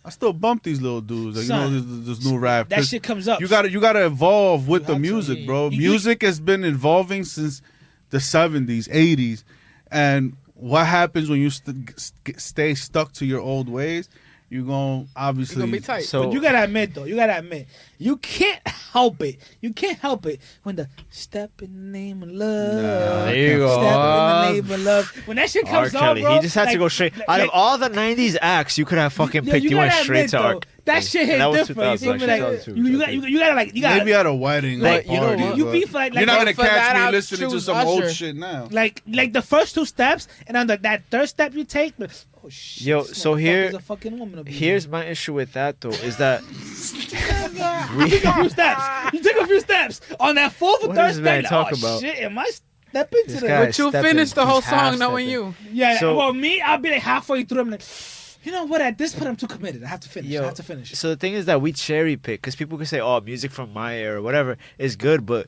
I still bump these little dudes. Like, Son, you know, this new rap. that 'Cause shit comes up. You gotta evolve with the have to, music, yeah. bro. You- Music has been evolving since the 70s, 80s, and what happens when you stay stuck to your old ways? You're gonna obviously You're gonna be tight. So But you gotta admit, though, you can't help it. You can't help it when the step in the name of love. Nah, there you go. Step in the name of love. When that shit R. comes on, Kelly, bro, he just had to like- go straight. like- Out of like- all the '90s acts, you could have fucking Yeah, picked. You went gotta straight admit, to R. though, that shit hit And that was different. 2000, You feel me? actually, Like, 2002, you gotta like you gotta maybe at a wedding, like, or you know, party, you but be for like you're not gonna for that, catch me I'll listening to choose some old Usher. shit now. like the first two steps, and then that third step you take. But, oh shit! Yo, this so here- motherfucker's a fucking woman abuser. Here's my issue with that though, is that You take a few steps. You take a few steps on that fourth or What third is this man step. Like, talking oh about? shit! Am I stepping to This the? guy But you stepping, finish the whole he's half song knowing stepping. you. Yeah. So- well, me, I'll be like halfway through. I'm like, you know what? At this point, I'm too committed. I have to finish. Yo, I have to finish. So the thing is that we cherry pick because people can say, "Oh, music from my era, or whatever, is good," but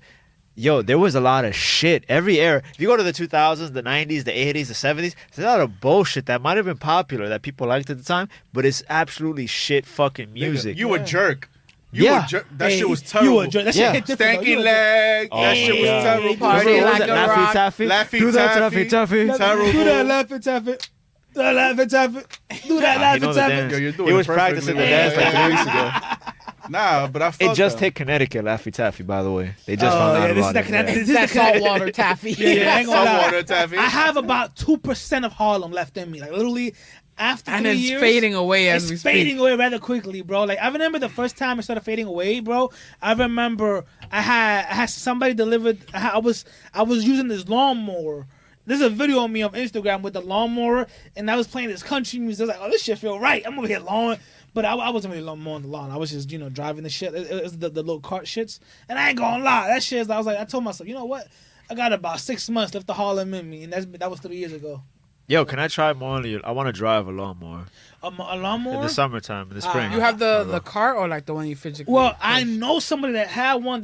yo, there was a lot of shit every era. If you go to the 2000s, the 90s, the 80s, the 70s, there's a lot of bullshit that might have been popular that people liked at the time, but it's absolutely shit fucking music. You a jerk. You Yeah. a jerk. That Hey, shit was You terrible. a jerk. That Yeah. shit hit different. though. You Stanky a jerk. leg. That shit was yeah. terrible. Party What was like it? a Laffy rock. Taffy? Laffy Do that to Taffy. Laffy Taffy. Terrible. Do that, laugh it, tap it. Do that, laugh it, tap it. Do that, He laugh knows it, the tap dance. it. Yo, you're doing He it was practicing the perfectly. dance like 3 weeks Yeah. ago. Nah, but I felt It just that. hit Connecticut, Laffy Taffy, by the way. They just Oh, found out yeah, this is about the it. Connecticut. Yeah. This is That the Connecticut. saltwater taffy. Yeah, I ain't gonna lie. Saltwater taffy. I have about 2% of Harlem left in me. Like literally, after And 3 it's years, fading away as we it's speak. fading away rather quickly, bro. Like I remember the first time it started fading away, bro. I remember I had somebody delivered. I was using this lawnmower. There's a video on me on Instagram with the lawnmower, and I was playing this country music. I was like, "Oh, this shit feel right." I'm over here lawn, but I wasn't really mowing the lawn. I was just driving the shit. It was the little cart shits, and I ain't gonna lie, that shit. I was like, I told myself, you know what? I got about 6 months left to Harlem in me, and that was 3 years ago. Yo, can I try more on you? I want to drive a lawnmower A in lawnmower. the summertime, in the spring. You have the cart or like the one you physically? Well, I know somebody that had one.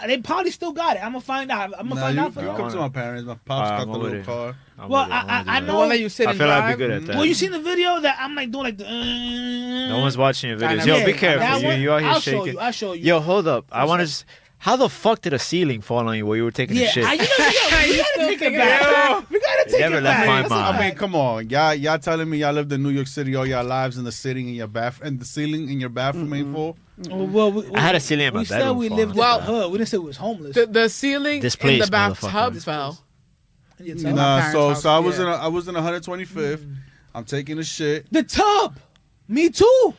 They probably still got it. I'm gonna find out. I'm gonna Nah, find you, out for you you. come to my parents. My pops got I'm the with little it. car. I'm Well, with it. I wanna do I that. the know- one that you sit I and feel like I'd drive. be good at that. Well, you seen the video that I'm like doing like the. No one's watching your videos. Kinda. Yo, Yeah, be that careful. one, You out here I'll shaking. show you. I'll show you. Yo, hold up. I want to just. How the fuck did a ceiling fall on you while you were taking a yeah, shit? we gotta take it back. We gotta take never it left back. my That's mind. a I mean, fact. come on, y'all telling me y'all lived in New York City all your lives and the sitting in your bath and the ceiling in your bathroom ain't full? Well, I had a ceiling in my we said bedroom we falling. lived in Well, the hood. We didn't say we was homeless. The ceiling in Displaced, the bathtub motherfucker. fell. You Yeah. tell? my Nah, parents' so house, I was yeah. I was in 125th. I'm taking a shit. The tub. Me too.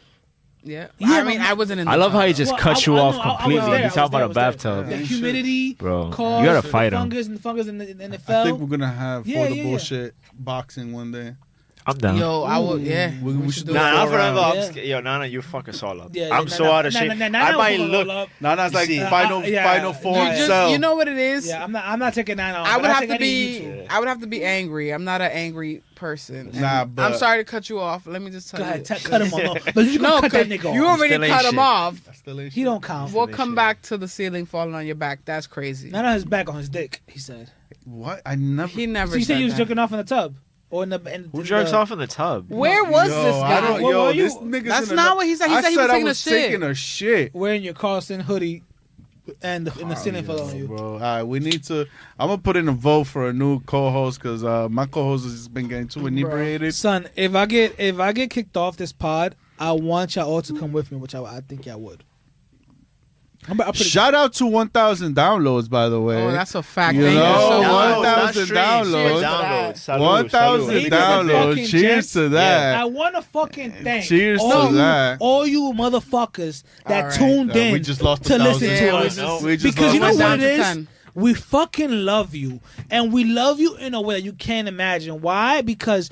Yeah. Yeah, I mean, but- I wasn't in the I love how he tub. just Well, cut I- you I off know, I was completely. there, He's talking about a I was there. bathtub. The Yeah. humidity, Bro, caused you gotta fight the him. fungus and the I fell. think we're gonna have Yeah, for the yeah, yeah. bullshit boxing one day. I'm down. Yo, I would. Yeah. We should do Nah, it not for forever. round. I'm Yeah. scared. Yo, Nana, you fuck us all up. Yeah, I'm so out of shape. I might look. Nah, it's like see, final yeah, final four you You and just, sell. you know what it is? Yeah, I'm not taking that on. I but would have take to any be. YouTube. I would have to be angry. I'm not an angry person. And Nah, but- I'm sorry to cut you off. Let me just tell Go ahead, you. cut him off. But you No, cut that 'cause nigga you off. already Still ain't cut him shit. off. That still ain't He shit. don't count. We'll Shit. come back to the ceiling falling on your back. That's crazy. Not on his back, on his dick. He said. What? I never. He never. So you said said you was that. jerking off in the tub or in the. Who jerks off in the tub? Where was Yo, this I guy? don't, Where yo, were you? this nigga's That's in not what he said. He I said he was I taking a was shit. taking a shit. Wearing your Carlson hoodie, and the ceiling fell on you. Bro, all right, we need to. I'm gonna put in a vote for a new co-host because my co-host has been getting too inebriated. Son, if I get kicked off this pod, I want y'all all to come with me, which I think y'all would. I'm pretty Shout out to 1,000 downloads, by the way. Oh, that's a fact. You Thank you know, so Downloads, much. 1,000 streams, downloads. downloads. Salud, 1,000 salud. Ladies and downloads. fucking Cheers gents, to that. I want to fucking thank Cheers all to you, that. all you motherfuckers that All right. tuned in We just lost to 1,000. listen to Yeah, us. we just- We just Because you know Went lost what down it to is? 10. We fucking love you, and we love you in a way that you can't imagine. Why? Because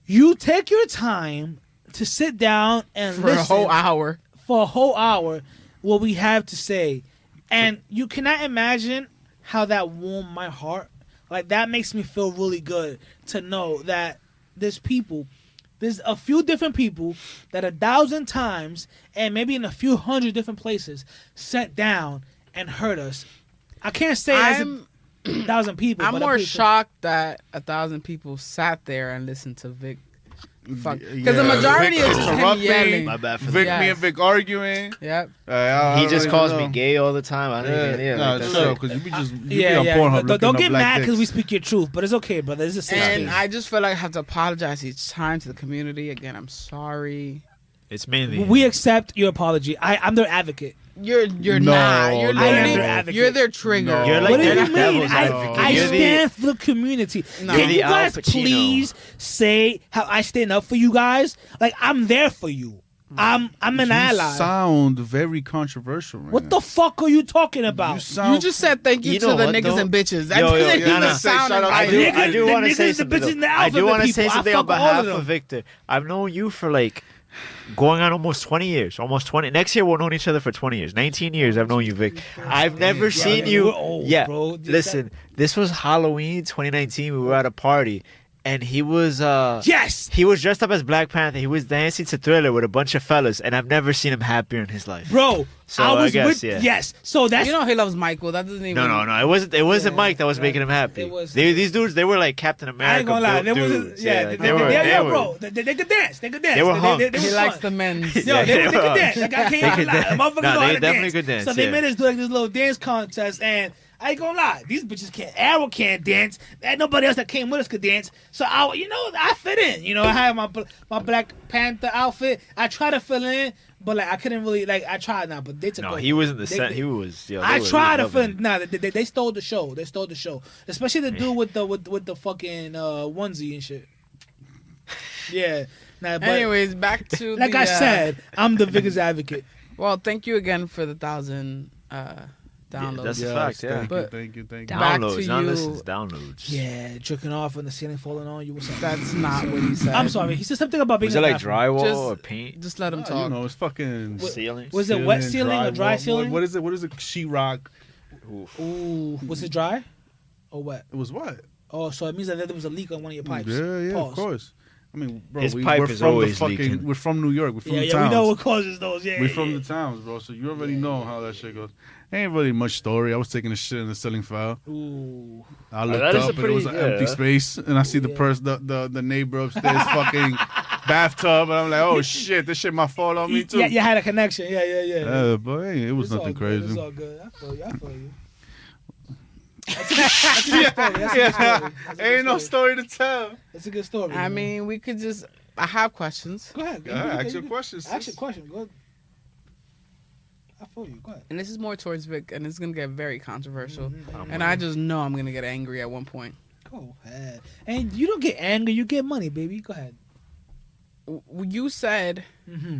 you take your time to sit down and For listen a whole hour. for a whole hour what we have to say, and you cannot imagine how that warmed my heart. Like, that makes me feel really good to know that there's a few different people that 1,000 times and maybe in a few hundred different places sat down and heard us. I can't say as 1,000 people. I'm but more people. shocked that 1,000 people sat there and listened to Vic. Fuck, because Yeah, the majority Vic is just him interrupting. yelling. My bad for Vic, Yes. me and Vic arguing. Yep. I He don't just even calls know. me gay all the time. I don't even. Nah, that's chill, it. because you be Yeah, on yeah. Pornhub Don't looking get up black mad because we dicks. speak your truth, but it's okay, brother. It's a safe And space. I just feel like I have to apologize each time to the community. Again, I'm sorry. It's mainly We accept your apology. I'm their advocate. You're No, not. You're no. I am literally their advocate. you're their trigger. No. You're like What do they're you the mean? devil's advocate. I You're the- stand for the community. No. Can You're you the Al guys Pacino. please say how I stand up for you guys? Like, I'm there for you. I'm an You ally. sound very controversial right What now. the fuck are you talking You about? sound You just said thank you, You to know the what, niggas though? and bitches. That Yo, yo, doesn't no, even no. sound Shout out to I do. inviting. I do the want to niggas, say the something. bitches, and the I do alphabet want to say people. I something on fuck all behalf of them. of Victor. I've known you for like going on almost 20 years. Almost 20. Next year we'll known each other for 20 years. 19 years I've known you, Vic. I've never seen you. we're old, Yeah. bro. Listen, this was Halloween 2019. We were at a party. And he was Yes. he was dressed up as Black Panther. He was dancing to Thriller with a bunch of fellas, and I've never seen him happier in his life. Bro, So I I was guess, with yeah. yes. So that's You know he loves Michael. That doesn't even. No. It wasn't Yeah, Mike that was making him happy. it was- These dudes, they were like Captain America. I ain't gonna lie. built There was dudes. yeah, like, they were, bro. They could dance. They could dance. They were hunks. They He was likes fun. the men's. Yo, Yeah, they they could were. dance. Like, I They can't could lie. The dance. motherfuckers No, know they how to definitely dance. could dance, So they yeah. made us do like this little dance contest, and I ain't gonna lie, these bitches can't. Arrow can't dance. And nobody else that came with us could dance. So I fit in. I had my Black Panther outfit. I tried to fill in, but like I couldn't really like. I tried now, but they took. No, over. he was in the They- set. they- He was. Yo, I they were tried to loving fill. it. Nah, they stole the show. They stole the show, especially the dude with the fucking onesie and shit. Yeah. Nah, but Anyways, back to like the, I said, I'm the biggest advocate. Well, thank you again for the 1,000 downloads. that's a fact, yeah. But- Thank you. Back Downloads, to not you. listens. Downloads. Yeah, jerking off and the ceiling falling on you. What's up? That's not what he said. I'm sorry. He said something about being. Was it in the like bathroom. drywall Just- or paint? Just let him You talk. know, it's fucking Ceiling. Was it wet ceiling or dry drywall. ceiling? What is it? What is it? Sheetrock. Ooh, was it dry or wet? It was what? Oh, so it means that there was a leak on one of your pipes. Yeah, Pause. of course. I mean, bro, His we're pipe from is the always fucking. leaking. We're from New York. We're from Yeah, the yeah, towns. we know what causes those. Yeah, We're yeah, from yeah. the towns, bro. So you already know how that shit goes. Ain't really much story. I was taking a shit in the ceiling file. Ooh. I looked that is up a and it was an pretty- empty yeah. space, and I see the Yeah. person, the neighbor upstairs, fucking bathtub, and I'm like, oh shit, this shit might fall on me too. Yeah, you had a connection. Yeah. But hey, it was It's all nothing good, crazy. It's all good. I feel you. That's a good story. That's a good story. That's a good Ain't no story. story to tell. That's a good story. I man. mean, we could just. I have questions, go ahead. Ask your questions. Ask your question. Go ahead. I feel you. Go ahead. and this is more towards Vic, and it's gonna get very controversial. Mm-hmm. And I just know I'm gonna get angry at one point. Go ahead. And you don't get angry. You get money, baby. Go ahead. You said Mm-hmm.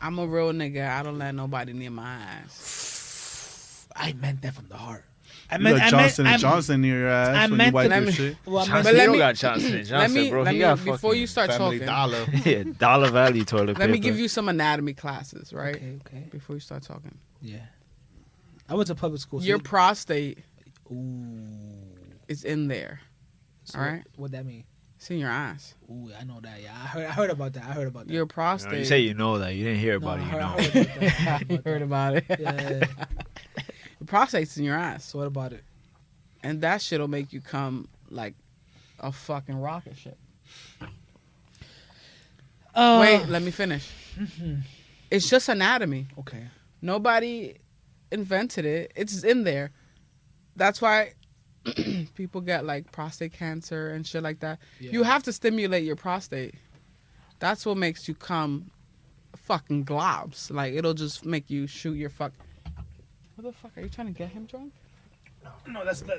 I'm a real nigga. I don't let nobody near my ass. I meant that from the heart. I You got Johnson and Johnson near your ass I when meant you wipe to- your Let me- shit. Well, I Johnson, meant But he let don't me- got Johnson. Johnson, bro. He got before you start Family talking, Dollar. yeah, Dollar Value toilet paper. let me give you some anatomy classes, right? Okay. Before you start talking, Yeah. I went to public school. So your prostate Ooh. is in there. So All right. What that mean? It's in your ass. Ooh, I know that. Yeah, I heard about that. Your You know, prostate. you say you know that. You didn't hear No, about it. You know. I heard about that. You heard about it. Yeah. Your prostate's in your ass, So what about it? and that shit'll make you come like a fucking rocket ship. Wait, let me finish. It's just anatomy. Okay. Nobody invented it. It's in there. That's why people get like prostate cancer and shit like that. Yeah. You have to stimulate your prostate. That's what makes you come fucking globs. Like it'll just make you shoot your fuck. What the fuck? Are you trying to get him drunk? No, that's No, I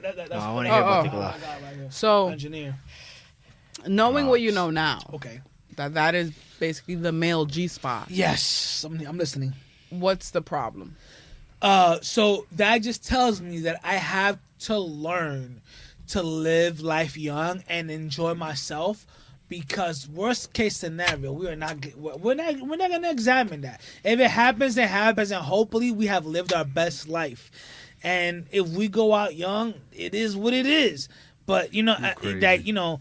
want to Oh, hear about oh. the I glass. got it right here. So Engineer. knowing what you know now, Okay. that is basically the male G spot. Yes, I'm listening. What's the problem? So that just tells me that I have to learn to live life young and enjoy myself. Because worst case scenario, we're not gonna examine that. If it happens, it happens, and hopefully we have lived our best life. And if we go out young, it is what it is. But you know that you know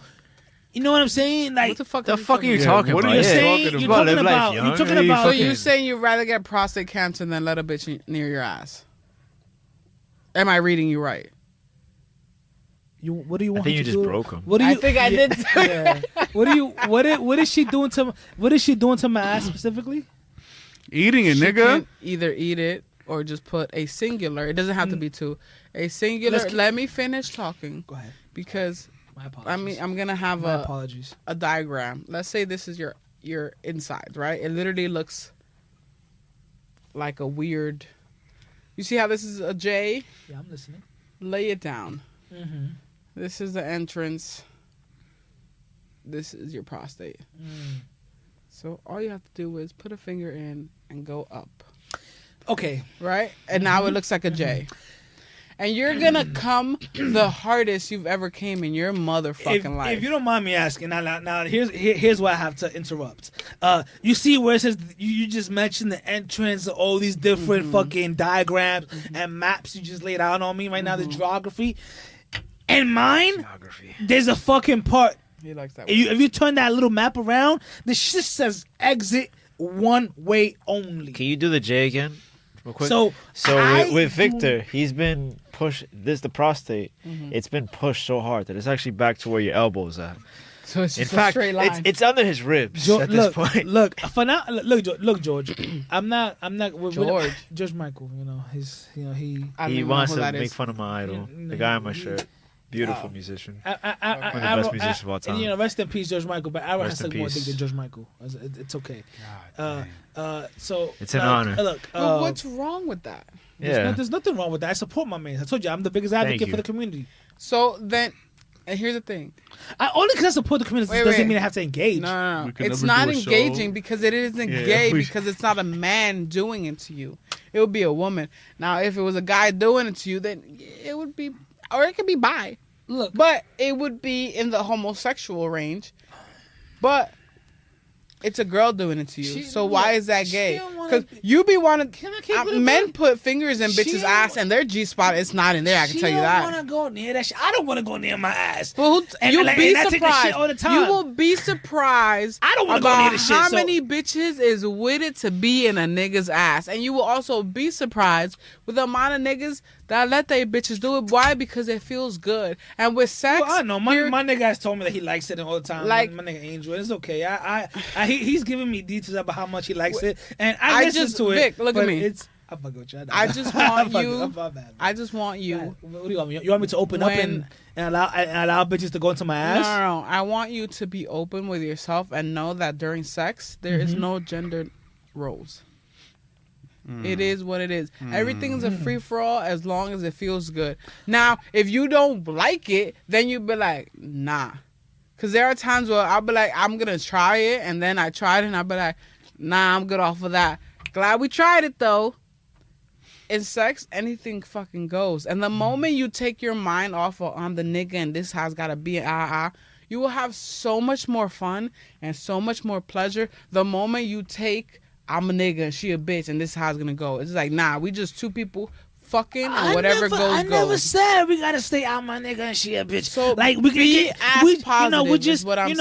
what I'm saying. Like What the fuck? The fuck are you talking what about? are you saying? You're You're about to talking live life about- young? you're talking Are you about- So fucking- you're saying you'd rather get prostate cancer than let a bitch near your ass? Am I reading you right? What do you I want? think her you to just do? broke him. What do you? I think I did. Yeah. What is she doing to? What is she doing to my ass specifically? Eating it, She nigga. can either eat it or just put a singular. It doesn't have to be two. A singular. Let's keep- Let me finish talking Go ahead. because My apologies. I'm gonna have my apologies. a diagram. Let's say this is your insides, right? It literally looks like a weird. You see how this is a J? Yeah, I'm listening. Lay it down. Mm-hmm. This is the entrance. This is your prostate. So all you have to do is put a finger in and go up, Okay. right? And now it looks like a J. And you're gonna come the hardest you've ever came in your motherfucking life. If you don't mind me asking, now here's why I have to interrupt. You see where it says you just mentioned the entrance, all these different fucking diagrams and maps you just laid out on me right now, the geography. And mine, Geography. there's a fucking part. He likes that. If you turn that little map around, the shit says exit one way only. Can you do the J again? Real quick? So with do- Victor, he's been pushed. The prostate. It's been pushed so hard that it's actually back to where your elbow's at. So it's In just a fact, straight line. it's under his ribs Jo- at this look, point. look. For now, look, George. I'm not. George. George Michael. You know, he. I don't He even know wants who to that make is. fun of my idol, Yeah, the guy on my shirt. Beautiful musician. One of the best musicians of all time. You know, rest in peace, George Michael. But I Rest have in to more peace. dick than George Michael. It's okay. So It's an honor. Look, But what's wrong with that? Yeah. there's nothing wrong with that. I support my man. I told you, I'm the biggest advocate you. for the community. So then, and here's the thing. Only because I support the community Wait, doesn't wait. mean I have to engage. No. We could It's never not do a show. engaging because it isn't Yeah, gay we- because it's not a man doing it to you. It would be a woman. Now, if it was a guy doing it to you, then it would be, or it could be bi. Look, But it would be in the homosexual range. But it's a girl doing it to you. She- So why look, is that she gay? don't wanna Because you be wanting. Can I keep it a Men bit? put fingers in She bitches' don't ass wa- and their G spot is not in there. I can tell you She that. don't want to go near that shit. I don't want to go near my ass. But who, And you'll like- be and I take that shit surprised. all the time. You will be surprised. I don't wanna go about near the shit, how so- many bitches is with it to be in a nigga's ass, and you will also be surprised with the amount of niggas that let they bitches do it. Why? Because it feels good. And with sex, Well, I know my here- nigga has told me that he likes it all the time. Like- my nigga Angel, it's okay. He's giving me details about how much he likes it, and I I listen just- to it. Vic, look at but me. It's I'm fucking with you. I just I'm want fucking- you. I'm bad. I just want you. What do you want me? You want me to open up and allow bitches to go into my ass? No. I want you to be open with yourself and know that during sex there is no gender roles. It is what it is. Everything's a free for all as long as it feels good. Now, if you don't like it, then you be like, nah. Cause there are times where I'll be like, I'm gonna try it, and then I tried it, and I'll be like, nah, I'm good off of that. Glad we tried it though. In sex, anything fucking goes. And the moment you take your mind off of I'm the nigga and this has gotta be you will have so much more fun and so much more pleasure the moment you take I'm a nigga and she a bitch and this is how it's gonna go. It's like, nah, we just two people fucking and whatever I goes never goes. said we gotta stay out, my nigga, and she a bitch. So like we be can ass we, positive we're is just, what I'm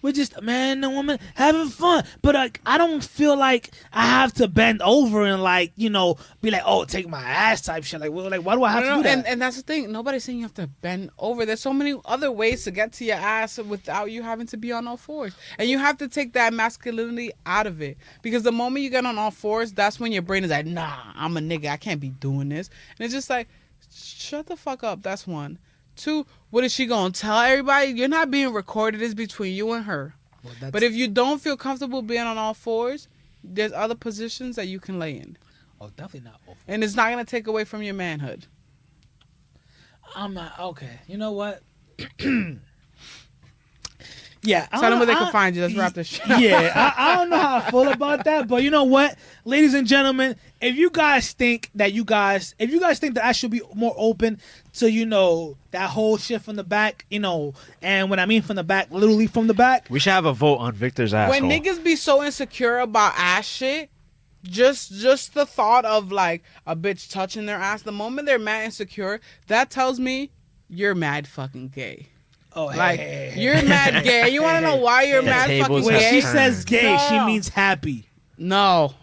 we're just a man and a woman having fun. But like, I don't feel like I have to bend over and like, be like, oh, take my ass type shit. Like, well, like, why do I have to do that? And that's the thing. Nobody's saying you have to bend over. There's so many other ways to get to your ass without you having to be on all fours. And you have to take that masculinity out of it. Because the moment you get on all fours, that's when your brain is like, nah, I'm a nigga. I can't be doing this. And it's just like, shut the fuck up. That's one. Two, what is she going to tell everybody? You're not being recorded. It's between you and her. Well, that's- But if you don't feel comfortable being on all fours, there's other positions that you can lay in. oh, definitely not awful. And it's not going to take away from your manhood. I'm not okay. You know what? Yeah, Tell them where they can find you. Let's wrap this shit up. Yeah, I don't know how I feel about that, but you know what, ladies and gentlemen, if you guys think that I should be more open to that whole shit from the back, and when I mean from the back, literally from the back, We should have a vote on Victor's asshole. When niggas be so insecure about ass shit, just the thought of like a bitch touching their ass, the moment they're mad insecure, that tells me you're mad fucking gay. oh, Like hey. you're mad gay. You want to know why you're The mad fucking tables When have gay? she turned. says gay, she No. means happy. No,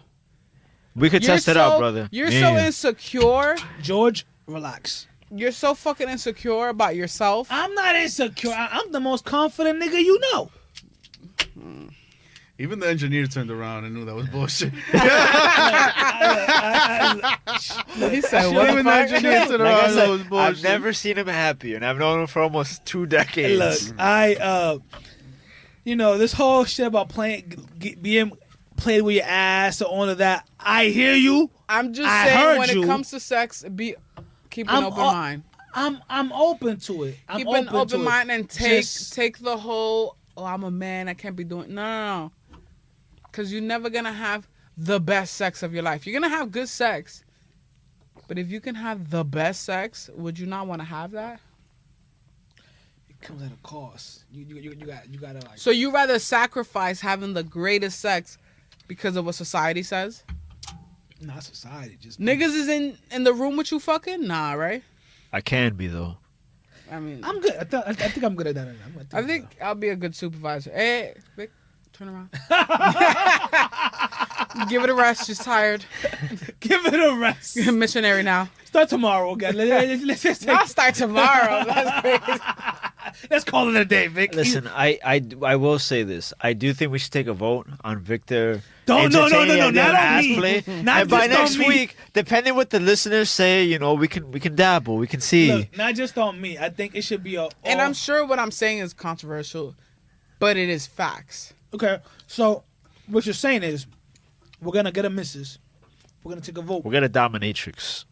we could test it out, brother. You're Me so and you. insecure. George, relax. You're so fucking insecure about yourself. I'm not insecure. I'm the most confident nigga you know. Even the engineer turned around and knew that was bullshit. He said, Even "What the the fuck?" engineer turned Like I around and knew said, that was bullshit. I've never seen him happy, and I've known him for almost 2 decades. Look, this whole shit about being played with your ass or all of that. I hear you. I'm just I saying, heard when you. it comes to sex, keep an I'm open o- mind. I'm open to it. I'm Keep an open to mind it. and take the whole. Oh, I'm a man. I can't be doing. No. Because you're never gonna have the best sex of your life. You're gonna have good sex, but if you can have the best sex, would you not want to have that? It comes at a cost. You gotta like. So you rather sacrifice having the greatest sex because of what society says? Not society. Just Niggas is in the room with you fucking? Nah, right? I can be, though. I mean, I'm good. I think I'm good at that. I think I'll be a good supervisor. Hey, Vic, turn around. Give it a rest. She's tired. give it a rest. Missionary now. Start tomorrow, guys. Let's just take, I'll start tomorrow. That's crazy. let's call it a day, Vic. Listen, I will say this. I do think we should take a vote on Victor. No, entertaining not and on ass me. play. Not And by just on next me. week, depending what the listeners say, we can dabble. We can see. Look, not just on me. I think it should be And I'm sure what I'm saying is controversial, but it is facts. okay. So what you're saying is, we're gonna get a missus. We're gonna take a vote. We'll get a dominatrix.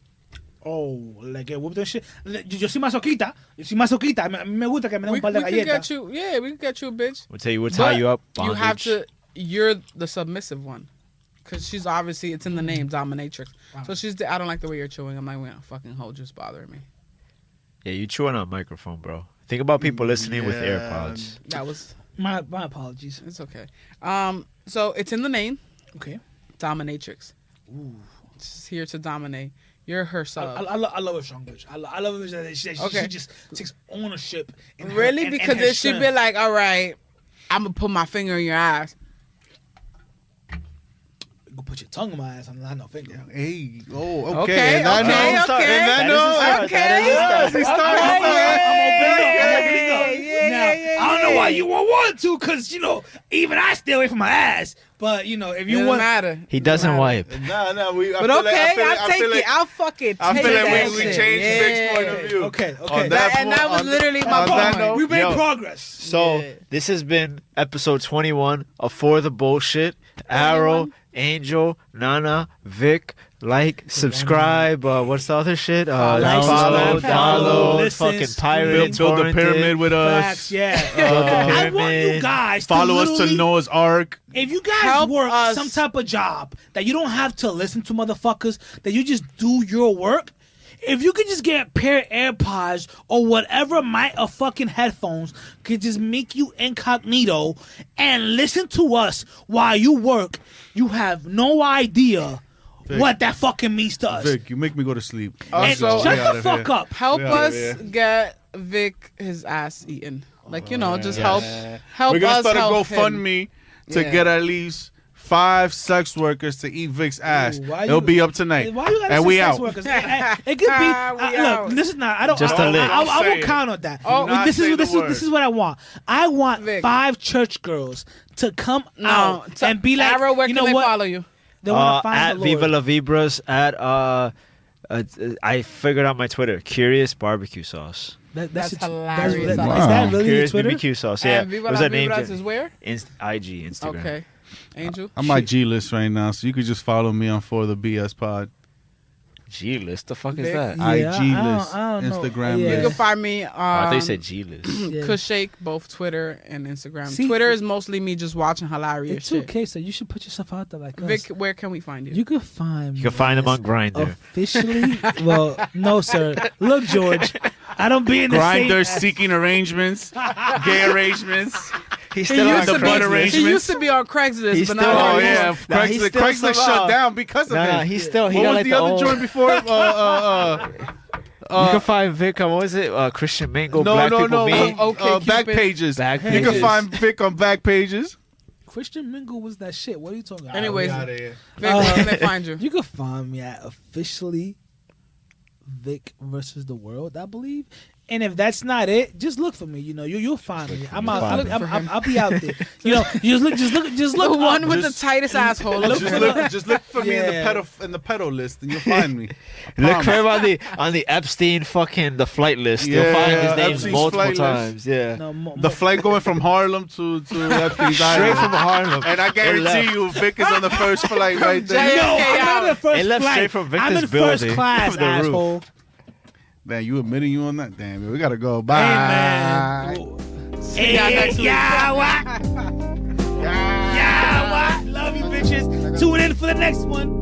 Oh, like a whoop that shit. Yo soy masoquita. Yo soy masoquita. Me gusta que me den We un par de can get galletas. you. Yeah, we can get you a bitch. We'll tell you, we'll tie But you up. You have bondage. to. You're the submissive one, because she's obviously it's in the name dominatrix. Wow. So she's. I don't like the way you're chewing. I'm like, we don't fucking hold. Just bothering me. Yeah, you chewing on a microphone, bro. Think about people listening with Yeah. AirPods. That was. My apologies. It's okay. So it's in the name Okay. dominatrix. Ooh. She's here to dominate. You're her sub. I love a strong bitch. I love a bitch that she Okay. just takes ownership. In her- Really? in Because her then she'd be strength. like, all right, I'm going to put my finger in your ass. Go put your tongue in my ass. I'm not no finger. Hey, oh, Okay, okay. And I okay, know. okay. And I That is know. a start. Okay. That is a start. He started. I'm opening up. yeah, Now, yeah, I don't know yeah. why you won't want to, because, even I stay away from my ass. But, if you Doesn't want... matter. He doesn't wipe. Nah. But okay, I'll take it. I'll fucking I take feel like that we shit. changed Vic's point of view. Okay. On That was on- literally my on that point. note, We've made Yo. progress. So Yeah. this has been episode 21 of For the Bullshit. Arrow, Angel, Nana, Vic, subscribe. What's the other shit? Like, Follow, subscribe, download, listens, fucking pirate, build the torrented. pyramid with us. Facts, yeah. Build the I want you pyramid. guys Follow us to literally- Noah's Ark. If you guys Help work us. some type of job that you don't have to listen to motherfuckers, that you just do your work, if you could just get a pair of AirPods or whatever mic or fucking headphones could just make you incognito and listen to us while you work, you have no idea Vic. what that fucking means to us. Vic, you make me go to sleep. And Also- shut We outta the fuck here. up. Help We outta us here. get Vic his ass eaten. Just Yes. help We're gonna us start a help him. GoFundMe to Yeah. get at least 5 sex workers to eat Vic's ass. why It'll you- be up tonight. Why you gotta And say we sex out. workers? It could be. We out. Look, this is not. I don't. Just a lick. I Say won't it. count on that. Oh, not this say is the this is word. this is what I want. I want Vic. 5 church girls to come No, out and be like, Arrow, where you can know they what? follow you? They want to At find the Viva Lord. La Vibras. I figured out my Twitter. Curious barbecue sauce. That's it's- hilarious. Is Wow. that really your Curious Twitter? BBQ sauce. Yeah, And Viva it was La a name. Vibras is where? IG, Instagram. Okay. Angel? I'm my G list right now, so you could just follow me on For the BS Pod. G list. The fuck is Vic. that? Yeah, IG I list, don't know. Instagram Yeah. You list. can find me Oh, I thought you on said G list. Yeah. Kushake, both Twitter and Instagram. See, Twitter is mostly me just watching hilarious It's shit. okay, so you should put yourself out there like us. Vic, where can we find you? You could find You can find him me on Grindr. officially. Well, no, sir. Look, George, I don't be in the Grinder same. seeking arrangements, gay arrangements. He's He still on used, the to be, butt Craigslist. he arrangements. used to be on Craigslist, He's but still now on- Oh he's- yeah, Nah, he's still Craigslist somehow- shut down because of No, him. no, he's still. He What got was like the other old- joint before? You can find Vic on what was it? Christian Mingle. No, Black no, People no. Meet. Okay, Back Cupid. pages. Back You can pages. find Vic on back pages. Christian Mingle was that shit. What are you talking about? Anyways, We outta here. Vic, where can they find you? You can find me at officially Vic versus the World, I believe. And if that's not it, just look for me. You know, you'll find me. I'm out. find me. I'll be out there. You know, just look. The one up. with Just- the tightest asshole. Look Just for look for me Yeah. in the pedo list, and you'll find me. I Look for promise. him on the Epstein fucking the flight list. You'll Yeah, find his names Epstein's multiple flight list. times. Yeah. No, The flight going from Harlem to Epstein's Straight Island. from Harlem. And I It guarantee left. you, Vic is on the first flight right there. No, JFK I'm not in out. first It left flight. straight from I'm in Victor's first building. class, From the roof. asshole. Man, you admitting you on that? Damn, we gotta go. Bye. Hey man. See y'all next week. Yeah, what? Yeah, what? Love you, bitches. Tune in for the next one.